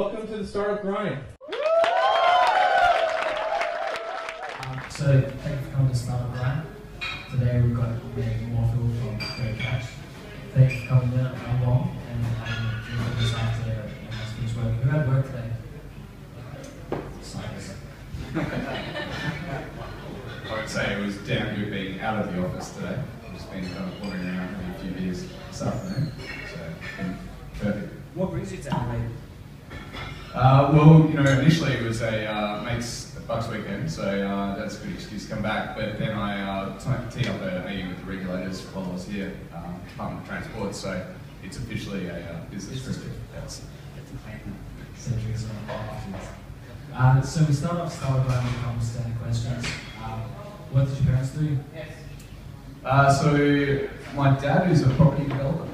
Welcome to the Startup Grind. So thank you for coming to Startup Grind. Today we've got Ned Moorefield from GoCatch. Thank you for coming in along and having a drink with us after you must finish work. Who had work today? Silence. I would say it was damn good being out of the office today. I've just been kind of wandering around having a few beers this afternoon. So it's been perfect. What brings you to Adelaide? Well, you know, initially it was a mate's Bucks weekend, so that's a good excuse to come back. But then I teed up a meeting with the regulators while I was here, Department of Transport. So it's officially a business trip. That's so we start off Startup Grind with a couple of standard questions. What did your parents do? So my dad is a property developer.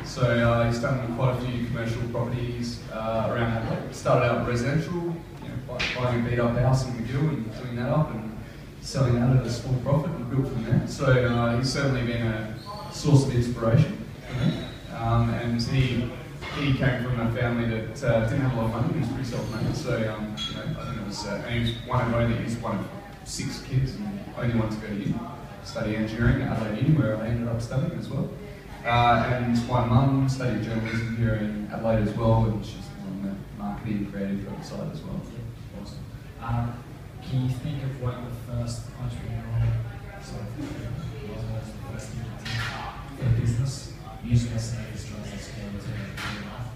So he's done quite a few commercial properties around Adelaide. Started out residential, you know, buying a beat up house in McGill and doing that up and selling that at a small profit and built from there. So he's certainly been a source of inspiration for me. And he came from a family that didn't have a lot of money. He was pretty self-made. So you know, I think it was, and he was one of 6 kids and only one to go to uni, study engineering at Adelaide Uni, where I ended up studying as well. And my mum studied journalism here in Adelaide as well, and she's on the marketing and creative side as well. Yeah, awesome. Can you think of what the first entrepreneurial sort of was the first thing you did for business? Using a savings tries to scale to life.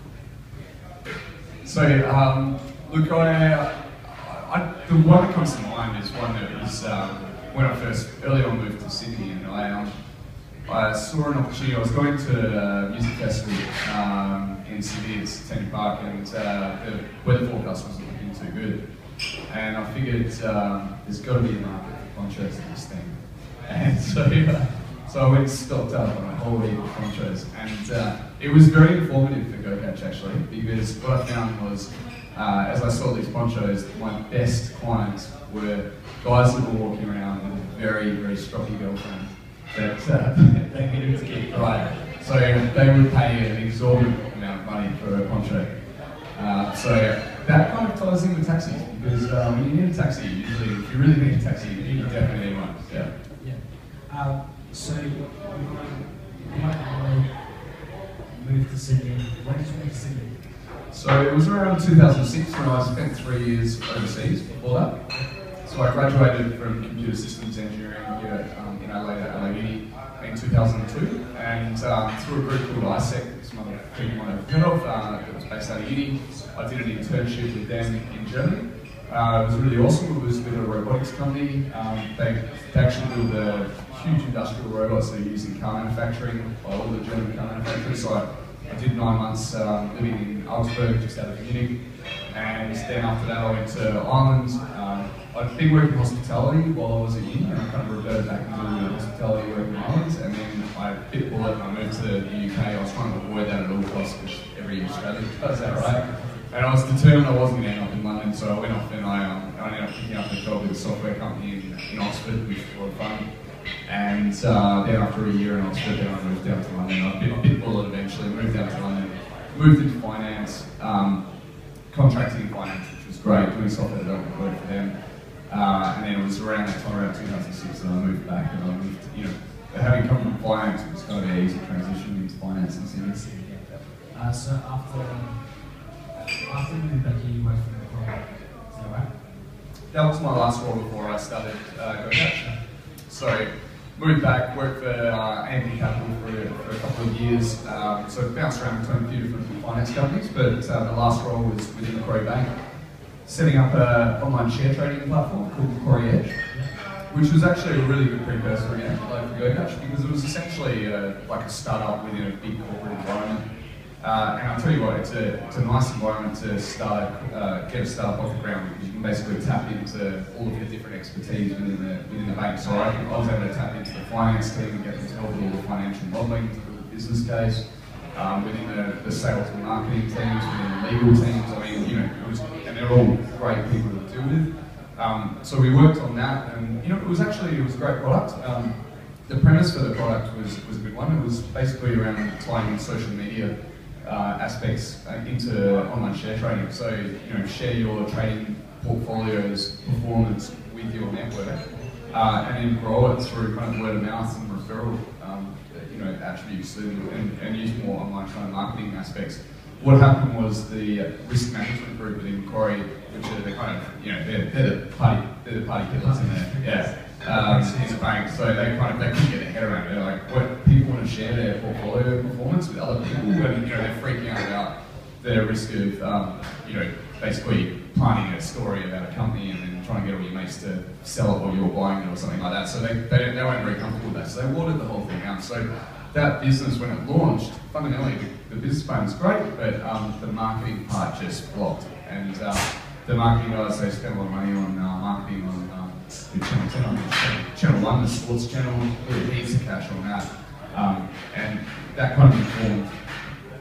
So, look, the one that comes to mind is one that was when I first early on moved to Sydney, and I saw an opportunity. I was going to a music festival in Sydney, it's Tenny Park, and the weather forecast wasn't looking too good. And I figured there's got to be a market for ponchos in this thing. And so I went and stocked up on a whole heap of ponchos. And it was very informative for GoCatch actually, because what I found was, as I saw these ponchos, my best clients were guys that were walking around with a very, very stroppy girlfriend that they needed to keep right. So they would pay an exorbitant amount of money for a poncho. So that kind of ties in with taxis, because when you need a taxi, usually, if you really need a taxi, you definitely need one. Yeah. Yeah. So you moved to Sydney. When did you move to Sydney? So it was around 2006 when I spent 3 years overseas before that. So I graduated from computer systems engineering here in Adelaide at Adelaide Uni in 2002, and through a group called ISEC, some other people might have heard of, that was based out of uni. I did an internship with them in Germany. It was really awesome. It was with a robotics company. They actually build a huge industrial robots that are used in car manufacturing by all the German car manufacturers. So I did 9 months living in Augsburg, just out of Munich, and then after that I went to Ireland. I'd been working in hospitality while I was at uni, and I kind of reverted back into hospitality work in Ireland, and then I bit bullet and I moved to the UK. I was trying to avoid that at all costs, because every Australian does that, right? And I was determined I wasn't going to end up in London, so I went off and I ended up picking up a job with a software company in Oxford, which was a lot of fun. And then after a year in Oxford, then I moved down to London. I bit bullet eventually, moved down to London, moved into finance, contracting in finance, which was great, doing software development work for them. And then it was around that time, around 2006, that I moved back, and I moved, you know, having come from finance, it was kind of an easy transition into finance and Sydney. So after you moved back here, you worked for Macquarie, is that right? That was my last role before I started GoCatch. So moved back, worked for Macquarie Capital for a couple of years. So bounced around between a few different finance companies, but the last role was with Macquarie Bank, setting up an online share trading platform called Macquarie Edge, which was actually a really good precursor for GoCatch, because it was essentially like a startup within a big corporate environment. And I'll tell you what, it's a nice environment to start, get a startup off the ground, because you can basically tap into all of the different expertise within the bank. So I was able to tap into the finance team and get them to help with all the financial modelling, the business case, within the sales and marketing teams, within the legal teams. I mean, you know, and they're all great people to deal with. So we worked on that, and you know, it was a great product. The premise for the product was a good one. It was basically around tying in social media aspects into online share trading. So, you know, share your trading portfolio's performance with your network, and then grow it through kind of word of mouth and referral, you know, attributes and use more online kind of marketing aspects. What happened was the risk management group within Macquarie, which are the kind of, you know, they're the party killers in there, in the bank. So they couldn't get their head around it. They're like, what, people want to share their portfolio performance with other people, and, you know, they're freaking out about the risk of, you know, basically planning a story about a company and then trying to get all your mates to sell it while you're buying it or something like that. So they weren't very comfortable with that. So they watered the whole thing out. So that business, when it launched, fundamentally the business plan was great, but the marketing part just flopped. And the marketing guys, they spent a lot of money on marketing on Channel 10, on Channel 1, the sports channel, heaps of cash on that. And that kind of informed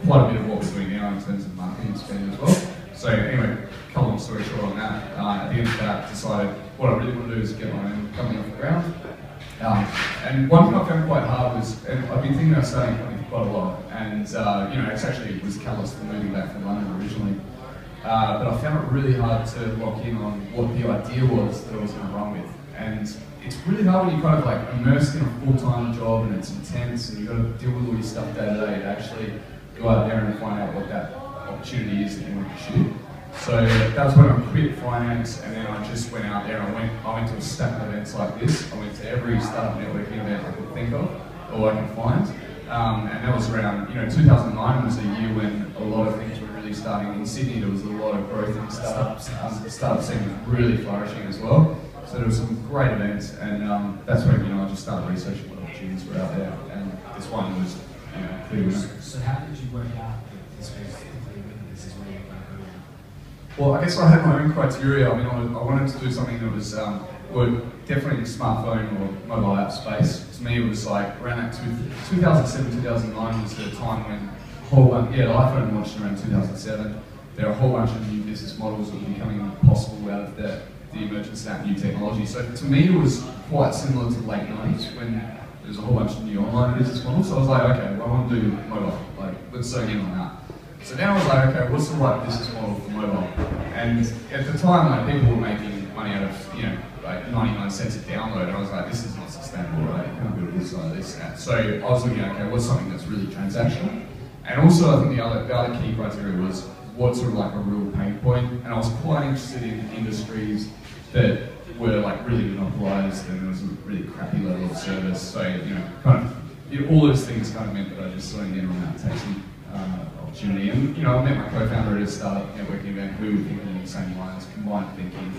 quite a bit of what we're doing now in terms of marketing spend as well. So anyway, cut a long story short on that, at the end of that, decided what I really want to do is get my own company off the ground. And one thing I found quite hard was, and I've been thinking about starting a company for quite a lot, and you know, it was catalyst for moving back from London originally. But I found it really hard to lock in on what the idea was that I was going to run with. And it's really hard when you're kind of like immersed in a full-time job and it's intense and you've got to deal with all your stuff day to day to actually go out there and find out what that opportunity is that you want to pursue. So that was when I quit finance, and then I just went out there and I went to a stack of events like this. I went to every startup networking event I could think of or I could find. And that was around, you know, 2009 was a year when a lot of things were really starting. In Sydney, there was a lot of growth in startups. The startup scene was really flourishing as well. So there were some great events, and that's when, you know, I just started researching what opportunities were out there, and this one was, you know, clear winner. So how did you work out that this was the clear winner? This is where you're going to go? Well, I guess I had my own criteria. I mean, I wanted to do something that was, well, definitely in the smartphone or mobile app space. To me, it was like around that 2007, 2009 was the time when the iPhone launched around 2007. There are a whole bunch of new business models that were becoming possible out of the emergence of that new technology. So to me, it was quite similar to the late 90s when there was a whole bunch of new online business models. So I was like, okay, well, I want to do mobile. Like, let's zone in on that. So now I was like, okay, what's the right business model for mobile? And at the time, like, people were making money out of, you know, like 99 cents a download. And I was like, this is not sustainable, right? You can't build this like this. So I was looking at, okay, what's something that's really transactional? And also, I think the other key criteria was what sort of like a real pain point. And I was quite interested in industries that were like really monopolized and there was a really crappy level of service. So, you know, kind of, all those things kind of meant that I just zoned in on that taxi opportunity. And, you know, I met my co-founder at a startup networking event. We were thinking in the same lines, combined thinking.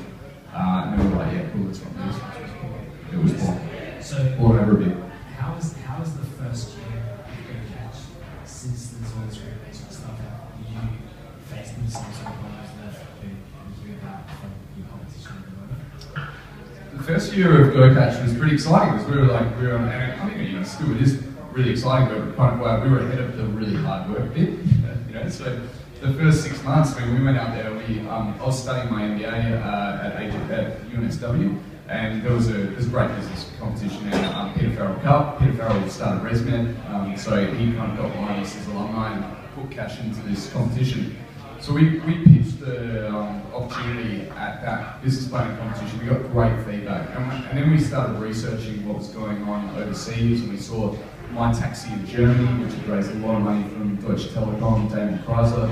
And then we were like, yeah, cool, let's run this. It was born. So, born over a bit. How is the first year of GoCatch, since there's all this regulation stuff out, did you face some sort of problems that you hear about from your competition at the moment? The first year of GoCatch was pretty exciting because we were on, and I think, you know, still it is really exciting, but kind of, we were ahead of the really hard work bit, you know. So the first 6 months, when we went out there, I was studying my MBA at UNSW, and there was a great business competition at Peter Farrell Cup. Peter Farrell started ResMed, so he kind of got behind us as alumni and put cash into this competition. So we pitched the opportunity at that business planning competition. We got great feedback, and then we started researching what was going on overseas, and we saw My Taxi in Germany, which had raised a lot of money from Deutsche Telekom, Daimler Chrysler.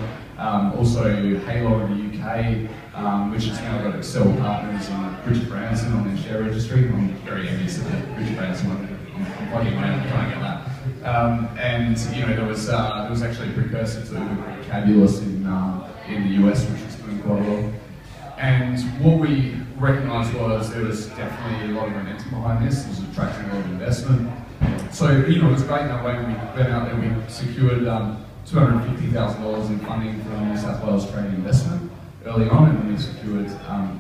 Also Halo in the UK, which has now got Excel partners and British Branson on their share registry. I'm very envious of the British Branson one. I'm plugging around trying to get that. And you know, there was actually a precursor to Cabulous in the US, which was doing quite well. And what we recognised was there was definitely a lot of momentum behind this. It was attracting a lot of investment. So, you know, it was great in that way. We went out there, we secured $250,000 in funding from New South Wales Trade Investment early on, and then we secured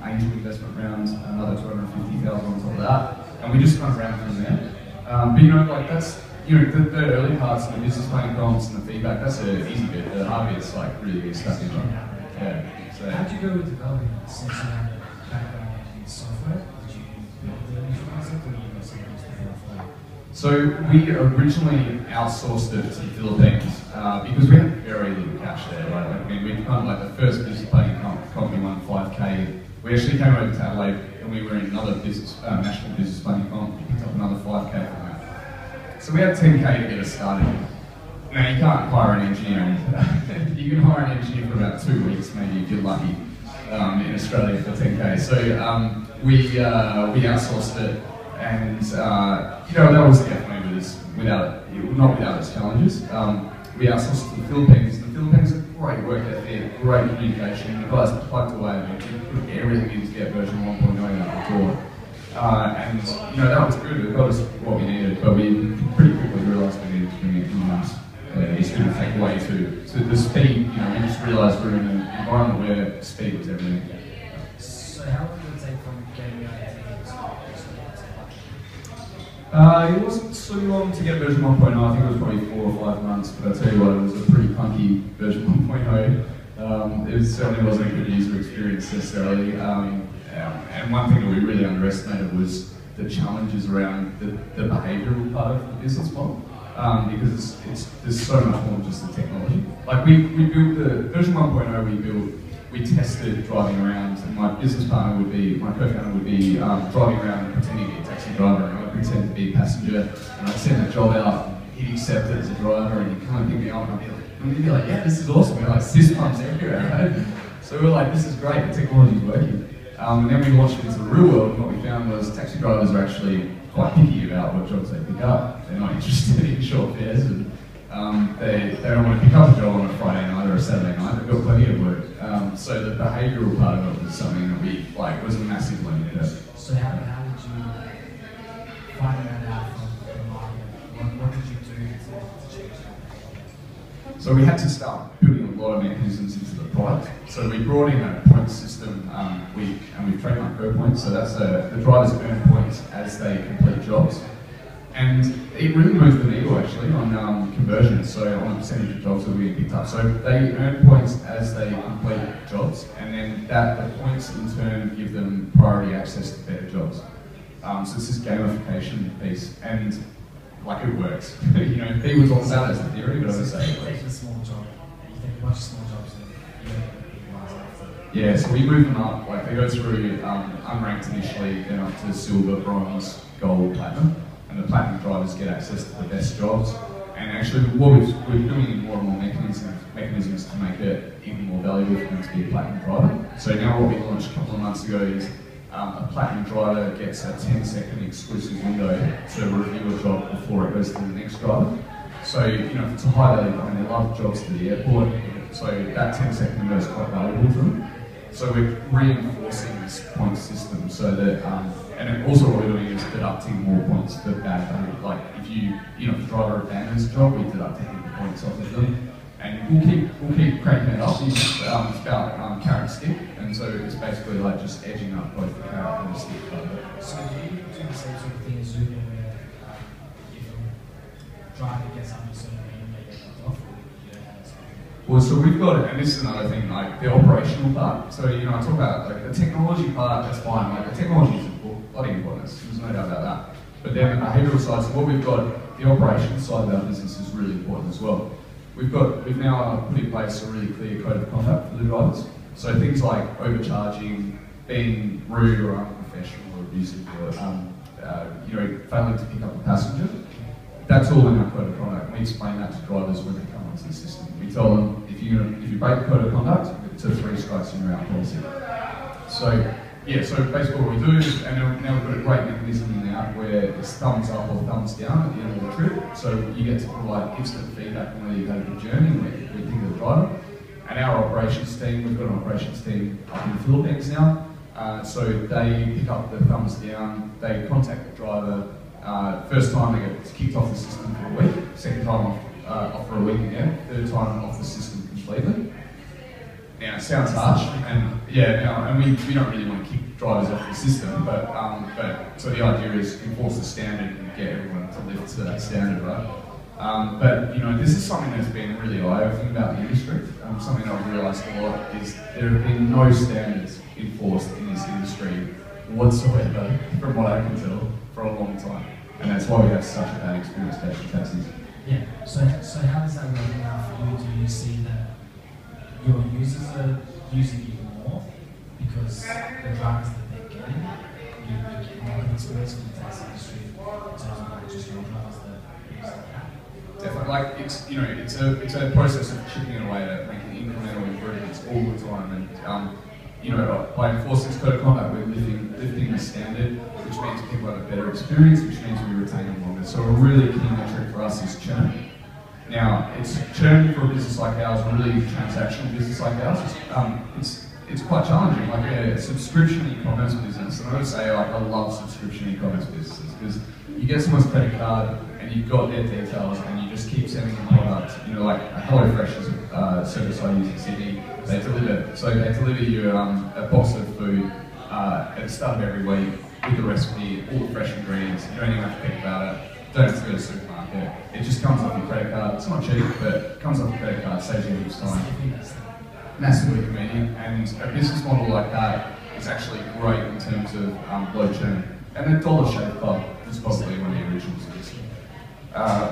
angel investment rounds, another $250,000 on top of that, and we just kind of ran from there. But you know, like that's, you know, the early parts of the business planning problems and the feedback, that's an easy bit. The hard bit's like really get stuck in. Yeah. So, how did you go with developing since you had a background in software? Did you build the initial concept, or did you use something else to So we originally outsourced it to the Philippines because we had very little cash there, right? Like, I mean, we kind of like the first business planning company won 5K. We actually came over to Adelaide and we were in another business, national business planning comp. We picked up another 5K from that. So we had 10K to get us started. Now you can't hire an engineer. You can hire an engineer for about 2 weeks, maybe if you're lucky, in Australia for 10K. So we outsourced it, and that was definitely not without its challenges. We outsourced to the Philippines. The Philippines are great work ethic, great communication. The guys plugged away and put everything in to get version 1.0 out the door. And that was good. It got us what we needed, but we pretty quickly realised we needed to bring it in-house. It's going to take away to the speed. We just realised we're in an environment where speed was everything. So how long did it take from getting your It wasn't too long to get version 1.0. I think it was probably 4 or 5 months, but I tell you what, it was a pretty clunky version 1.0. It certainly wasn't a good user experience necessarily. And one thing that we really underestimated was the challenges around the behavioural part of the business model. Because there's so much more than just the technology. Like we built the version 1.0 we tested driving around, and my business partner my co-founder would be driving around and pretending to be a taxi driver, and I'd pretend to be a passenger, and I'd send the job out, and he'd accept it as a driver, and he'd kind of pick me up, and I'd be like, yeah, this is awesome, we're like fist pumps everywhere, right? So we're like, this is great, the technology's working. And then we launched it into the real world, and what we found was taxi drivers are actually quite picky about what jobs they pick up. They're not interested in short fares, and they don't want to pick up a job on a Friday night or a Saturday night. They've got plenty of work. So the behavioural part of it was something that we was a massive learning curve. So how did you find that out from the market? What did you do to change that? So we had to start building a lot of mechanisms into the product. So we brought in a point system, we've trademarked GoPoints, so that's the drivers earn points as they complete jobs. And it really moved the needle actually on conversion, so on the percentage of jobs that we picked up. So they earn points as they complete jobs, and then the points in turn give them priority access to better jobs. So it's this gamification piece, and it works. People talk about it as a theory, but I would say it works. Take a small job, and you take a bunch of small jobs, and yeah, so we move them up, they go through unranked initially, then up to silver, bronze, gold, platinum, and the platinum drivers get access to the best jobs. And actually, what we're doing more and more mechanisms to make it even more valuable for them to be a platinum driver. So now what we launched a couple of months ago is a platinum driver gets a 10-second exclusive window to review a job before it goes to the next driver. So, if it's a high value client, they love jobs to the airport, so that 10-second window is quite valuable to them. So we're reinforcing this point system so that, and then also what we're doing is deducting more points for bad behavior. If the driver abandons a job, we deduct 100 points off of them. And we'll keep cranking it up. It's about carrot and stick, and so it's basically just edging up both the carrot and the stick. So do you do the same sort of thing as Zoom, where if a driver gets up to a certain range, they get cut off? Well, so we've got it, and this is another thing, the operational part. So, I talk about the technology part, that's fine. The technology is bloody important, there's no doubt about that. But then the behavioural side, so what we've got, the operational side of our business is really important as well. We've now put in place a really clear code of conduct for the drivers. So things like overcharging, being rude or unprofessional or abusive, or failing to pick up a passenger. That's all in our code of conduct. We explain that to drivers when they come onto the system. We tell them if you break the code of conduct, it's a 3 strikes and you're out policy. So basically what we do is, and now we've got a great mechanism in there where it's thumbs up or thumbs down at the end of the trip. So you get to provide instant feedback on whether you've had a good journey, what you think of the driver. And our operations team, we've got an operations team up in the Philippines now. So they pick up the thumbs down, they contact the driver. First time they get kicked off the system for a week, second time off for a week again, third time off the system completely. Now it sounds harsh, and we don't really want to kick drivers off the system, but so the idea is enforce the standard and get everyone to live to that standard, right? But this is something that's been really eye-opening about the industry. Something that I've realised a lot is there have been no standards enforced in this industry whatsoever, from what I can tell, for a long time. And that's why we have such a bad experience catching taxis. Yeah, so how does that work now for you? Do you see that your users are using you more because the drivers that they're getting, you get more experience from the taxi industry in terms of like just your drivers that are using the app? Definitely, like it's a process of chipping away at making incremental improvements all the time, and by enforcing this code of conduct, we're lifting the standard, which means people have a better experience, which means we retain them longer. So a really key metric for us is churn. Now, it's churn for a business like ours, a really transactional business like ours. It's quite challenging, like a subscription e-commerce business. And I would say, like, I love subscription e-commerce businesses because you get someone's credit card and you've got their details and you just keep sending them product. Like HelloFresh is a service I use in Sydney. They deliver you a box of food at the start of every week with the recipe, all the fresh ingredients. You don't even have to think about it. Don't have to go to the supermarket. It just comes off your credit card. It's not cheap, but it comes off your credit card, saves you heaps time. Massively convenient, and a business model like that is actually great in terms of low churn. And a Dollar Shave Club is possibly one of the originals of this.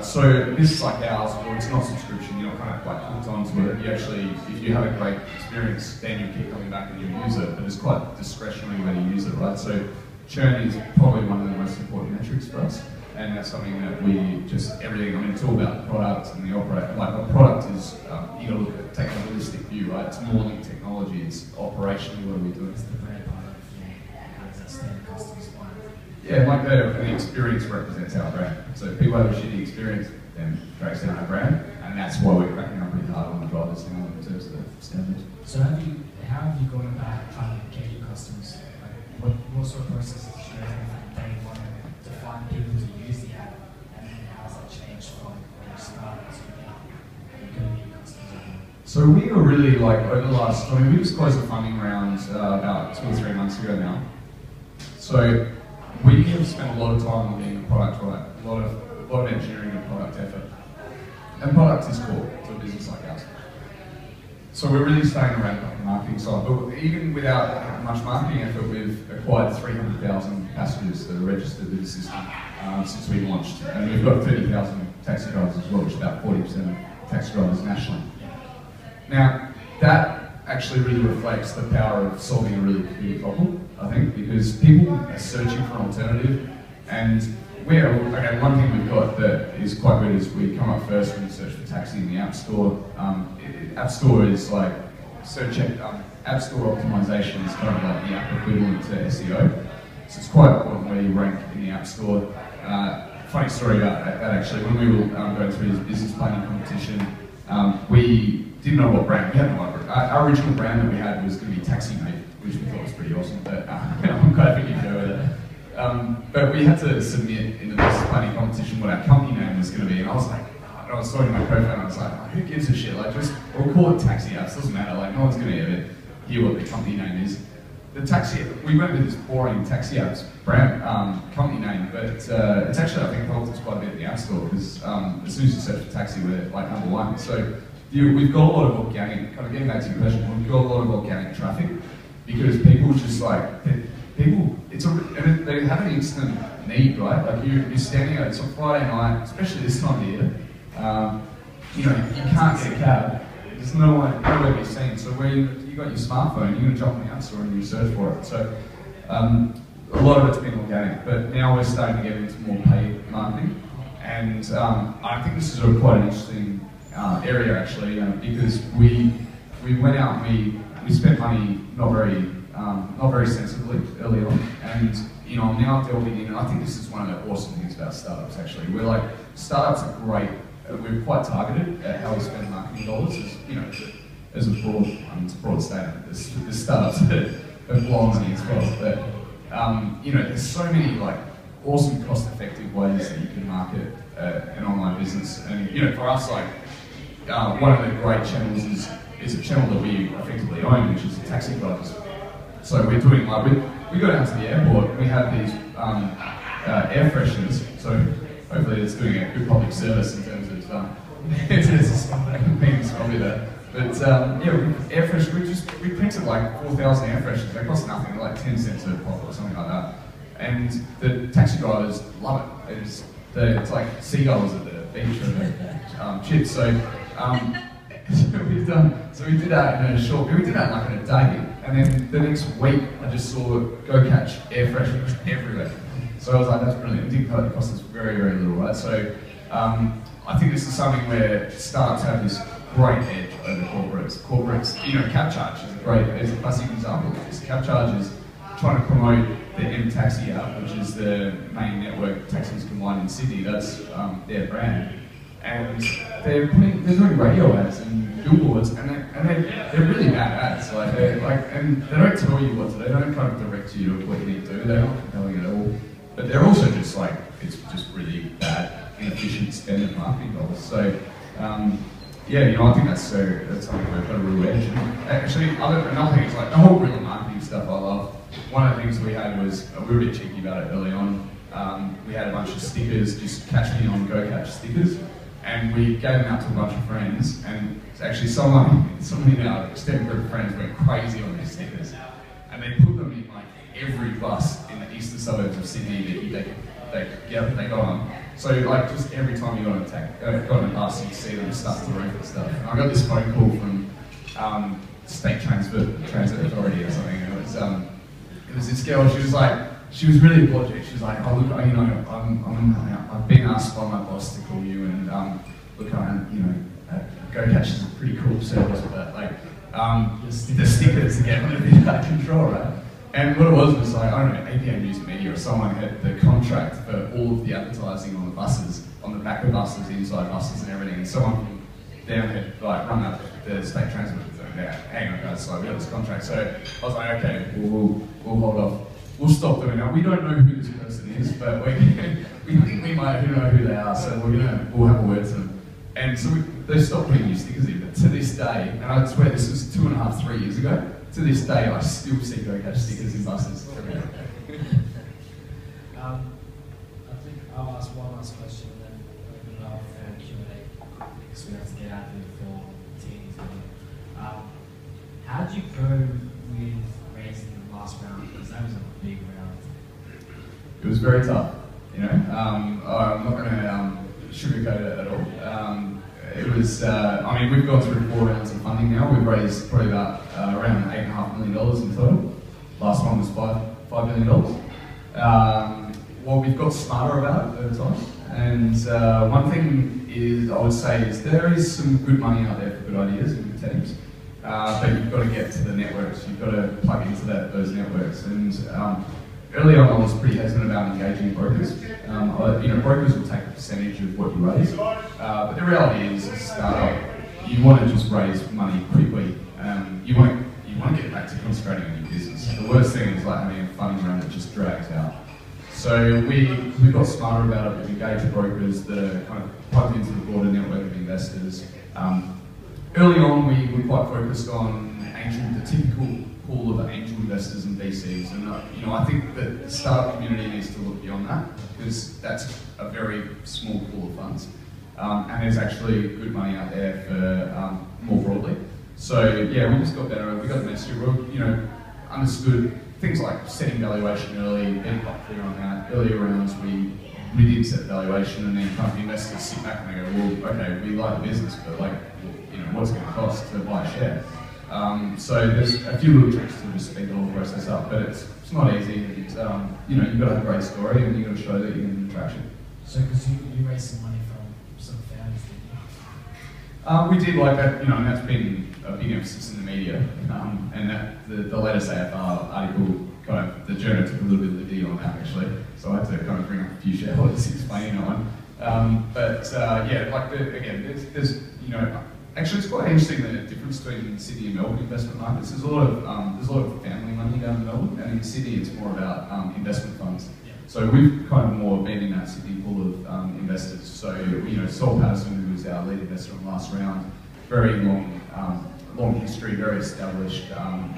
So business like ours, well, it's not subscription, you're not kind of like hooked onto it. You actually, if you have a great experience, then you keep coming back and you use it, but it's quite discretionary when you use it, right? So churn is probably one of the most important metrics for us. And that's something that we just, everything, I mean, it's all about the product and the operator. Like, the product is, you gotta look at, take a holistic view, right? It's more than technology, it's operationally what are we doing. It's the brand part of how does that stand customers mind? Yeah, like the experience represents our brand. So if people have a shitty experience, then it drags down our brand, and that's why we're cracking up pretty hard on the drivers thing in terms of the standards. So how have you gone about trying to get your customers? Like, what sort of processes do you have from day one to find people to use the app, and then how has that changed from when you started to now? How you going to get your customers? So we were really like over the last, I mean, we just closed the funding round about 2 or 3 months ago now. So we have spent a lot of time on getting the product right, a lot of engineering and product effort. And product is core to a business like ours. So we're really starting to ramp up the marketing side, but even without much marketing effort, we've acquired 300,000 passengers that are registered with the system since we launched. And we've got 30,000 taxi drivers as well, which is about 40% of taxi drivers nationally. Now, that actually really reflects the power of solving a really big problem, I think, because people are searching for an alternative, and one thing we've got that is quite good is we come up first when you search for taxi in the App Store. App Store is like App Store optimization is kind of like the app equivalent to SEO. So it's quite important where you rank in the App Store. Funny story about that actually. When we were going through this business planning competition, we didn't know what brand. We had no idea. Our original brand that we had was going to be Taxi Mate, which we thought was pretty awesome. But I'm quite happy to go with it. But we had to submit in the business planning competition what our company name was going to be, and I was like, I was talking to my co-founder, I was like, who gives a shit? Like, we'll call it Taxi Apps, doesn't matter. Like, no one's going to ever hear what the company name is. We went with this boring Taxi Apps brand company name, but it's actually, I think, helped us quite a bit in the App Store because as soon as you search for taxi, we're like #1. So we've got a lot of organic, kind of getting back to your question, we've got a lot of organic traffic because people just like, they have an instant need, right? Like you're standing out, it's on Friday night, especially this time of year, you can't get a cab, there's nowhere to be seen, so where you got your smartphone, you're going to jump on the App Store and you search for it. So a lot of it's been organic, but now we're starting to get into more paid marketing, and I think this is quite an interesting area actually, because we went out and we spent money not very sensibly early on, and I'm now delving in, and I think this is one of the awesome things about startups actually. We're like, startups are great, we're quite targeted at how we spend marketing dollars, as a broad, it's a broad statement, there's startups that blow money as well, but there's so many like awesome cost-effective ways that you can market an online business, and for us, like one of the great channels is a channel that we effectively own, which is the taxi drivers. So we're doing like, we go down to the airport and we have these air fresheners, so hopefully it's doing a good public service in terms of being snobby there. But air fresh, we printed like 4,000 air fresheners, they cost nothing, like 10 cents a pop or something like that. And the taxi drivers love it. It's like seagulls at the beach or the chips. So we did that in a short. We did that like in a day, and then the next week I just saw GoCatch air fresheners everywhere. So I was like, that's brilliant. It didn't cost us very, very little, right? So I think this is something where startups have this great edge over corporates. Corporates, CapCharge is a classic example of this. CapCharge is trying to promote the M-Taxi app, which is the main network taxis combined in Sydney. That's their brand. And they're doing radio ads and billboards, and they're really bad ads. And they don't tell you what to do. They don't kind of direct you to what you need to do. They're not compelling at all. But they're also just like, it's just really bad, inefficient spend of marketing dollars. So, I think that's something we've got a real edge. Actually, another thing is like the whole real marketing stuff I love. One of the things we had was, we were a bit cheeky about it early on. We had a bunch of stickers, just catch me on GoCatch stickers. And we gave them out to a bunch of friends, and actually someone in our extended group of friends went crazy on these stickers. And they put them in like every bus in the eastern suburbs of Sydney that they got on. So like just every time you got on a bus, you'd see them stuck to the roof and stuff. And I got this phone call from State Transit Authority or something. And it was this girl. She was really apologetic. She was like, oh look, I've been asked by my boss to call you, and look, GoCatch is a pretty cool service, but like the stickers get a bit out of control, right? And what it was like, I don't know, APA News Media or someone had the contract for all of the advertising on the buses, on the back of buses, inside buses and everything, and someone from down had like run up the state transport and said, yeah, hang on guys, we got this contract. So I was like, okay, we'll hold off. We'll stop doing that. We don't know who this person is, but we think we might know who they are, so we'll have a word to them. And so they stopped putting new stickers in, but to this day, and I swear this was 2.5, 3 years ago, to this day I still see GoCatch stickers in buses everywhere. I think I'll ask one last question and then open it up for Q&A because we have to get out there before teams. How did you go with raising the last round? Because that was a big round. It was very tough, I'm not going to sugarcoat it at all. It was, we've gone through 4 rounds of funding now. We've raised probably about around $8.5 million in total. Last one was $5 million. What we've got smarter about it over time. And one thing is, I would say, is there is some good money out there for good ideas and good teams. But you've got to get to the networks. You've got to plug into those networks. And early on, I was pretty hesitant about engaging brokers. Brokers will take a percentage of what you raise. But the reality is, as a startup, you want to just raise money quickly. You want to get back to concentrating on your business. The worst thing is like having a funding round that just drags out. So we got smarter about it. We engaged brokers that are kind of plugged into the broader network of investors. Early on, we were quite focused on the typical pool of angel investors and VCs, and I think that the startup community needs to look beyond that because that's a very small pool of funds, and there's actually good money out there for more broadly. So yeah, we just got better. We got the message. We understood things like setting valuation early, being quite clear on that. Earlier rounds, we did set valuation, and then kind of investors sit back and they go, well, okay, we like the business, but what's it going to cost to buy a share? So there's a few little tricks to just speed the whole process up, but it's not easy. And, you've got to have a great story, and you've got to show that you're getting traction. So, because you raised some money from some founders, didn't you? We did like that, and that's been a big emphasis in the media. And that the latest AFR article kind of the journal took a little bit of liberty on that actually. So I had to kind of bring up a few shareholders explaining that one. There's actually, it's quite interesting the difference between Sydney and Melbourne investment markets. There's a lot of family money down in Melbourne, and in Sydney it's more about investment funds. Yeah. So we've kind of more been in that Sydney pool of investors. So Sol Patterson, who was our lead investor in the last round, very long history, very established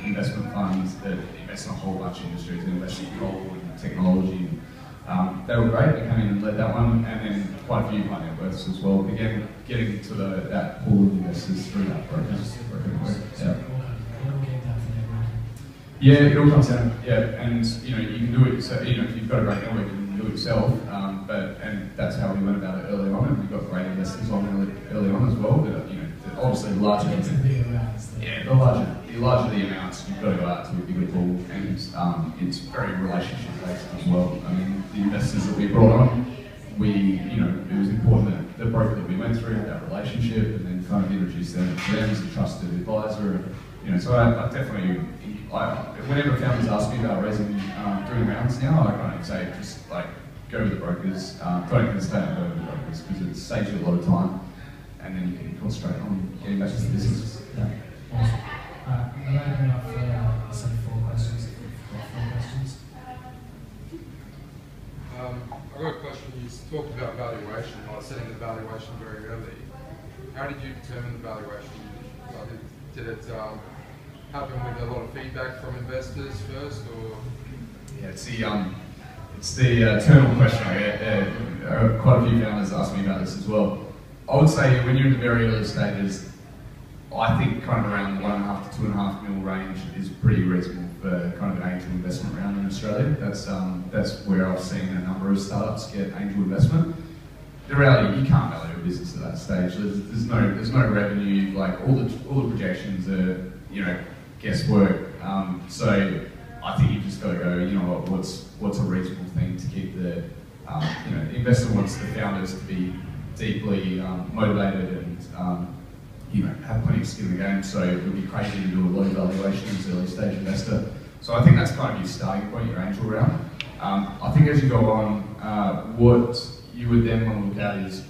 investment funds that invest in a whole bunch of industries. They invest in coal and technology. They were great. They came in and led that one, and then quite a few high net worths as well. Again, getting to that pool of investors through that broker. Yeah, it all comes down. Yeah, and you know you can do it. So you know if you've got a great network, you can do it yourself. And that's how we went about it early on, and we got great investors on early on as well. But you know, obviously the larger the larger the amounts, you've got to go out to a bigger pool, and it's very relationship based as well. I mean, the investors that we brought on, it was important that the broker that we went through had that relationship, and then kind of introduced them to them as a trusted advisor. You know, so I definitely, whenever founders ask me about raising, doing rounds now, I kind of say just like go with the brokers, don't hesitate and go with the brokers because it saves you a lot of time, and then you can concentrate on getting back to the business. Yeah, awesome. I'm opening up for some 4 questions. If you've got 4 questions. I've got a question. You talked about valuation, like setting the valuation very early. How did you determine the valuation? Did it happen with a lot of feedback from investors first, or? Yeah, it's the eternal question I get. Quite a few founders ask me about this as well. I would say when you're in the very early stages, I think kind of around the 1.5 to 2.5 mil range is pretty reasonable for kind of an angel investment round in Australia. That's where I've seen a number of startups get angel investment. The reality, you can't value a business at that stage. There's no revenue. Like all the projections are guesswork. So I think you've just got to go. What's a reasonable thing to keep the the investor wants the founders to be deeply motivated and have plenty of skin in the game, so it would be crazy to do a low valuation as an early stage investor. So I think that's kind of your starting point, your angel round. I think as you go on, what you would then want to look at is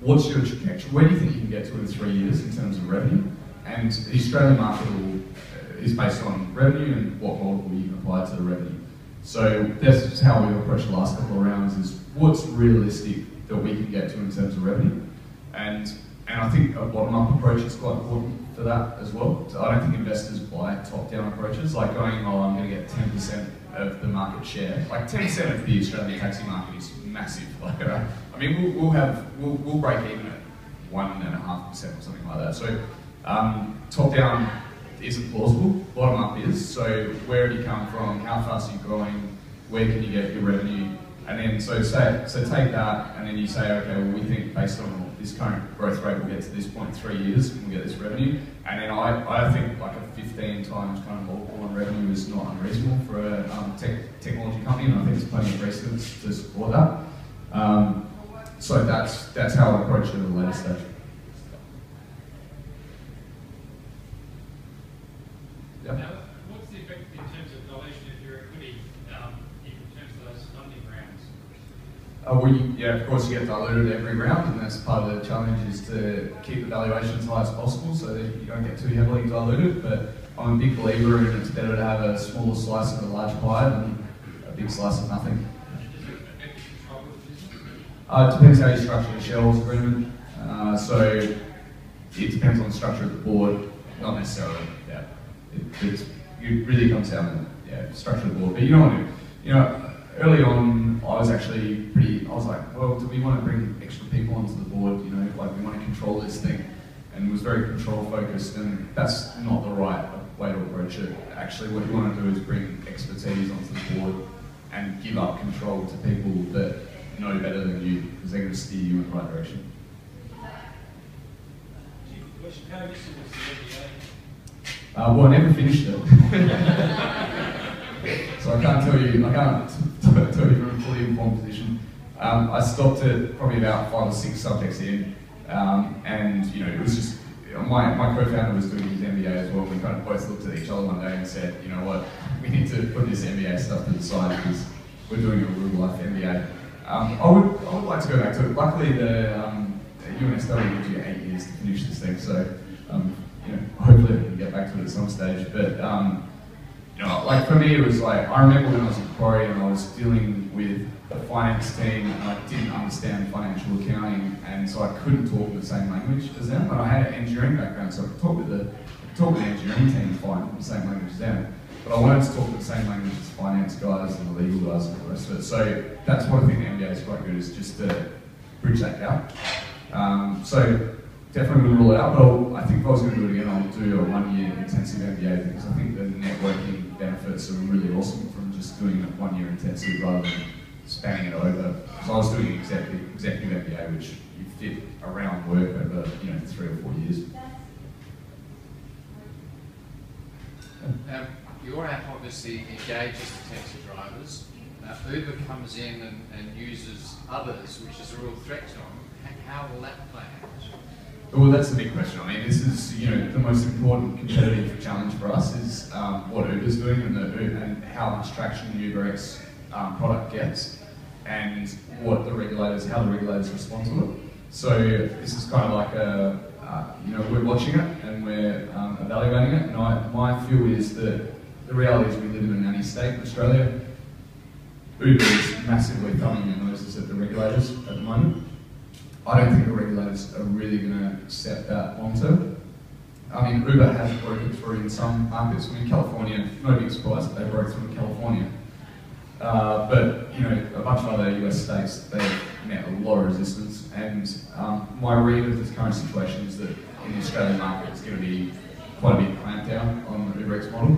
what's your trajectory? Where do you think you can get to in 3 years in terms of revenue? And the Australian market is based on revenue and what multiple you can apply to the revenue. So that's how we've approached the last couple of rounds, is what's realistic that we can get to in terms of revenue. And I think a bottom-up approach is quite important for that as well. So I don't think investors buy top-down approaches, like going, I'm going to get 10% of the market share. Like 10% of the Australian taxi market is massive. I mean, we'll break even at 1.5% or something like that. So top-down isn't plausible. Bottom-up is. So where have you come from? How fast are you growing? Where can you get your revenue? And then so take that, and then you say, okay, well, we think based on this current growth rate, we'll get to this point in 3 years, and we'll get this revenue. And then I think like a 15 times kind of multiple on revenue is not unreasonable for a technology company, and I think there's plenty of precedents to support that. So that's how I approach it at a later stage. Yep. Now, what's the effect in terms of dilution of your equity in terms of those funding rounds? Of course you get diluted every round, and that's part of the challenge is to keep the valuation as high as possible so that you don't get too heavily diluted. But I'm a big believer in it's better to have a smaller slice of a large pie than a big slice of nothing. It depends how you structure the shareholders agreement. So it depends on the structure of the board, not necessarily. Yeah, it really comes down to structure of the board. But early on, I was like, well, do we want to bring extra people onto the board? Like we want to control this thing, and was very control focused, and that's not the right way to approach it. Actually, what you want to do is bring expertise onto the board and give up control to people that know better than you, because they're going to steer you in the right direction. How recent was the MBA? Well, I never finished it. So I can't tell you from a fully informed position. I stopped at probably about 5 or 6 subjects in, and it was just, my co-founder was doing his MBA as well. We kind of both looked at each other one day and said, you know what, we need to put this MBA stuff to the side because we're doing a real life MBA. I would like to go back to it. Luckily, the UNSW gives you 8 years to finish this thing, so hopefully I can get back to it at some stage. But like for me, it was like, I remember when I was at Macquarie and I was dealing with the finance team and I didn't understand financial accounting, and so I couldn't talk the same language as them. And I had an engineering background, so I could talk with the engineering team fine, the same language as them. But I wanted to talk the same language as finance guys and the legal guys and the rest of it. So that's what I think the MBA is quite good, is just to bridge that gap. So definitely wouldn't rule it out, but I think if I was going to do it again, I'll do a 1-year intensive MBA because I think the networking benefits certs are really awesome from just doing it 1 year intensive rather than spanning it over. So I was doing executive MBA, which you fit around work over 3 or 4 years. Your app obviously engages the taxi drivers. Uber comes in and uses others, which is a real threat to them. How will that play out? Well, that's the big question. I mean, this is the most important competitive challenge for us is what Uber's doing and how much traction the UberX product gets, and how the regulators respond to it. So this is kind of like we're watching it and we're evaluating it. And my view is that the reality is we live in a nanny state in Australia. Uber is massively thumbing their noses at the regulators at the moment. I don't think the regulators are really going to accept that long term. I mean, Uber has broken through in some markets. I mean, California, no big surprise that they broke through in California. But a bunch of other US states, they've met a lot of resistance. And my read of this current situation is that in the Australian market, it's going to be quite a big clampdown on the UberX model.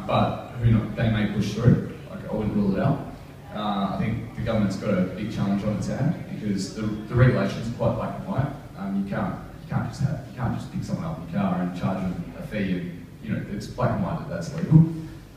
But who knows? They may push through. Like, I wouldn't rule it out. I think the government's got a big challenge on its hand because the regulations are quite black and white. You can't just pick someone up in your car and charge them a fee, and it's black and white that that's legal.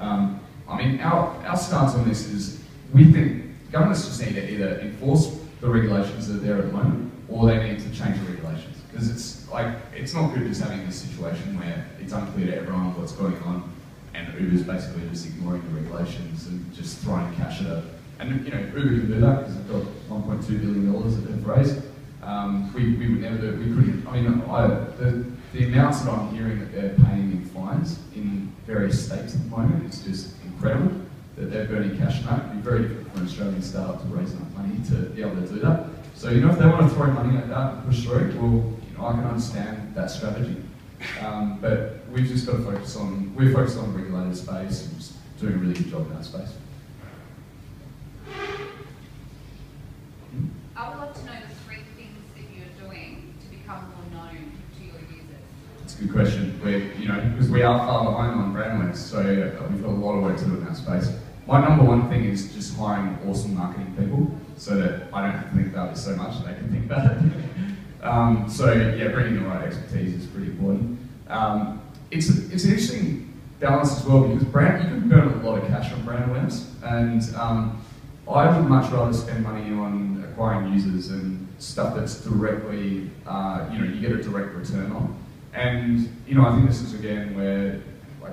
I mean, our stance on this is we think governments just need to either enforce the regulations that are there at the moment, or they need to change the regulations, because it's not good just having this situation where it's unclear to everyone what's going on, and Uber's basically just ignoring the regulations and just throwing cash at it. And Uber can do that because they've got $1.2 billion that they've raised. We would never do it. We couldn't. I mean, the amounts that I'm hearing that they're paying in fines in various states at the moment is just incredible. That they're burning cash on that. It'd be very difficult for an Australian startup to raise enough money to be able to do that. So if they want to throw money at that and push through, well, I can understand that strategy. But we've just got to focus on the regulated space and just doing a really good job in that space. I would love to know the 3 things that you're doing to become more known to your users. It's a good question. Because we are far behind on brand awareness, so we've got a lot of work to do in that space. My number one thing is just hiring awesome marketing people, so that I don't have to think about this so much, they can think about it. Bringing the right expertise is pretty important. It's an interesting balance as well, because you can burn a lot of cash on brand awareness, and I would much rather spend money on acquiring users and stuff that's directly, you get a direct return on. And, I think this is again where,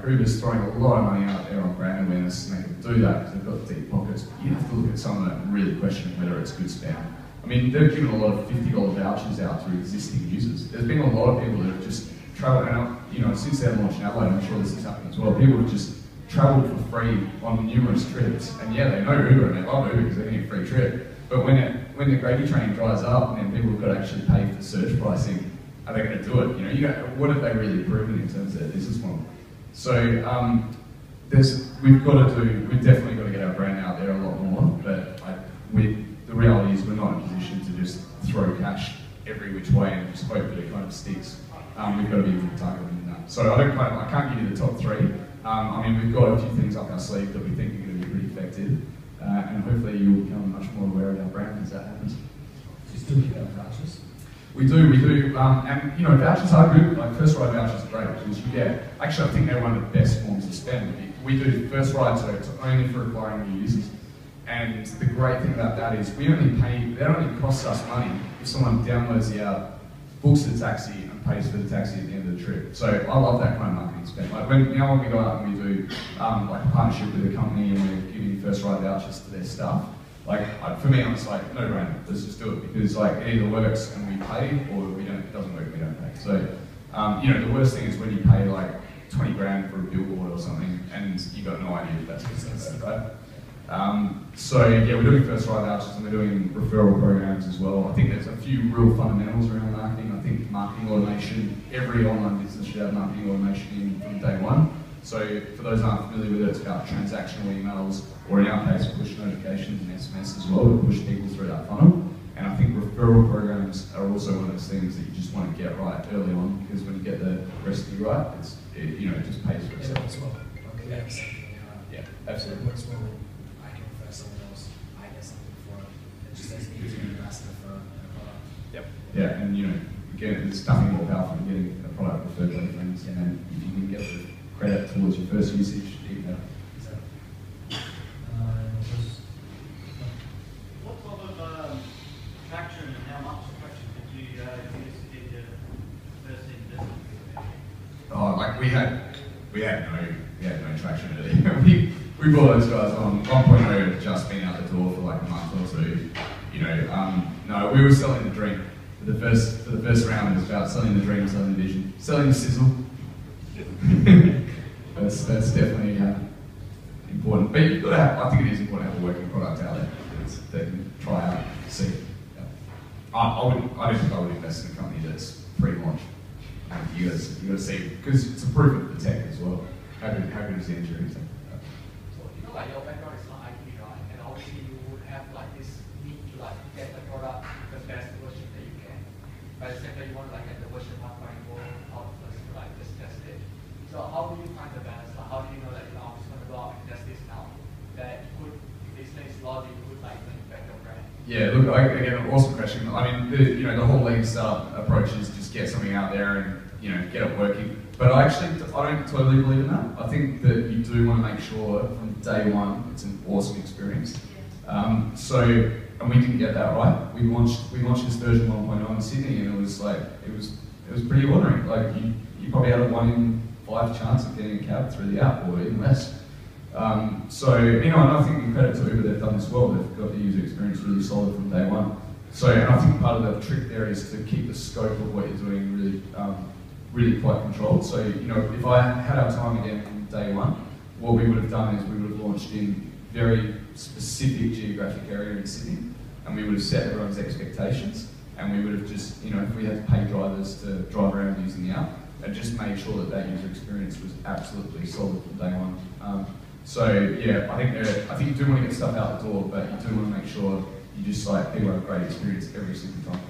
Uber's throwing a lot of money out there on brand awareness, and they can do that because they've got deep pockets. But you have to look at some of that and really question whether it's good spend. I mean, they've given a lot of $50 vouchers out to existing users. There's been a lot of people that have just travelled, and since they're launched in Adelaide, I'm sure this has happened as well. People have just travelled for free on numerous trips, and yeah, they know Uber and they love Uber because they need a free trip. But when the gravy train dries up and then people have got to actually pay for search pricing, are they going to do it? What have they really proven in terms of their business model? So we've definitely got to get our brand out there a lot more. But the reality is we're not in a position to just throw cash every which way and just hope that it kind of sticks. We've got to be a bit targeted in that. So I can't give you the top 3. We've got a few things up our sleeve that we think are going to be pretty effective, and hopefully you'll become much more aware of our brand as that happens. Do you still give out vouchers? We do, and vouchers are good. First ride vouchers are great because you get. Actually, I think they're one of the best forms to spend. We do first ride, so it's only for acquiring new users. And the great thing about that is that only costs us money if someone downloads the app, books the taxi, and pays for the taxi at the end of the trip. So I love that kind of marketing spend. When we go out and we do a partnership with a company and we're giving first ride vouchers to their staff, for me, I'm just no brainer. Let's just do it because it either works and we pay, or it doesn't work and we don't pay. So the worst thing is when you pay 20 grand for a billboard or something and you got no idea if that's going to work, right? We're doing first ride vouchers and we're doing referral programs as well. I think there's a few real fundamentals around marketing. I think marketing automation, every online business should have marketing automation in from day one. So for those who aren't familiar with it, it's about transactional emails, or in our case, push notifications and SMS as well to push people through that funnel. And I think referral programs are also one of those things that you just want to get right early on, because when you get the recipe right, it just pays for itself. As well. Yeah. Absolutely. It works well when I can refer someone else, I get something for it. It just as easy an ambassador for a product. Yep. Yeah, and you know, again, there's nothing more powerful than getting a product referred by your friends, and then if you can get the credit towards your first usage, even better. What sort of traction and how much traction did you use to get your first investment? Oh, like we had no traction really. we brought those guys on. 1.0 had just been out the door for like a month or two. You know, no, we were selling the dream. For the first round, it was about selling the dream, selling the vision, selling the sizzle. that's definitely important. But you've got to have, I think it is important to have a working product out there that they can try out, see. Yeah. I don't think I would invest in a company that's pre-launch. You got to see, because it's a proof of the tech as well. How good is the engineering tech? So, you know, like your background is not IT, right? And obviously you would have like this need to like get the product the best version that you can. But at the same time, you want to like get the version 1.4 out first to like just test it. So how do you find the balance? Like, how do you know that, you know, I'm just going to go out and test this now? That you could, if this makes logic, you could like manufacture your brand. Yeah, look, again, awesome question. I mean, the whole lean startup approach is just get something out there and, you know, get it working. But I don't totally believe in that. I think that you do want to make sure from day one it's an awesome experience. And we didn't get that right. We launched this version 1.0 in Sydney, and it was pretty ordinary. Like you probably had a 1 in 5 chance of getting a cab through the app, or even less. You know, and I think credit to Uber, they've done this well. They've got the user experience really solid from day one. And I think part of the trick there is to keep the scope of what you're doing really quite controlled. So, you know, if I had our time again from day one, what we would have done is we would have launched in very specific geographic area in Sydney, and we would have set everyone's expectations, and we would have just, you know, if we had to pay drivers to drive around using the app, and just made sure that that user experience was absolutely solid from day one. Yeah, I think you do want to get stuff out the door, but you do want to make sure you just like people have a great experience every single time.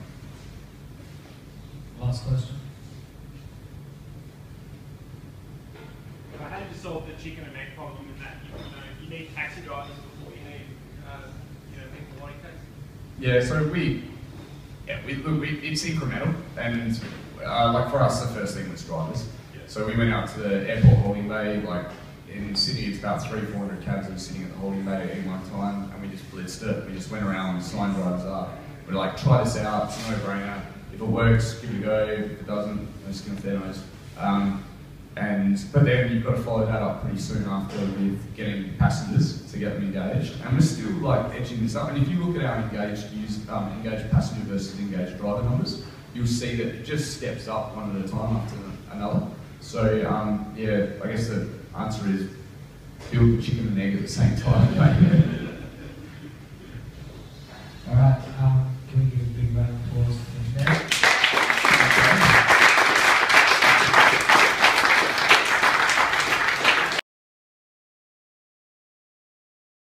Last question. How did you solve the chicken and egg problem in that you need taxi drivers before you need people wanting taxis? Yeah, so it's incremental, and like for us, the first thing was drivers. Yeah. So we went out to the airport holding bay. Like in Sydney, it's about 300-400 cabs that are sitting at the holding bay at any one time, and we just blitzed it. We just went around, signed drivers up. We're like, try this out, it's a no-brainer. If it works, give it a go. If it doesn't, no skin off their nose. But then you've got to follow that up pretty soon after with getting passengers to get them engaged. And we're still like edging this up. And if you look at our engaged passenger versus engaged driver numbers, you'll see that it just steps up one at a time after another. So yeah, I guess the answer is build the chicken and egg at the same time.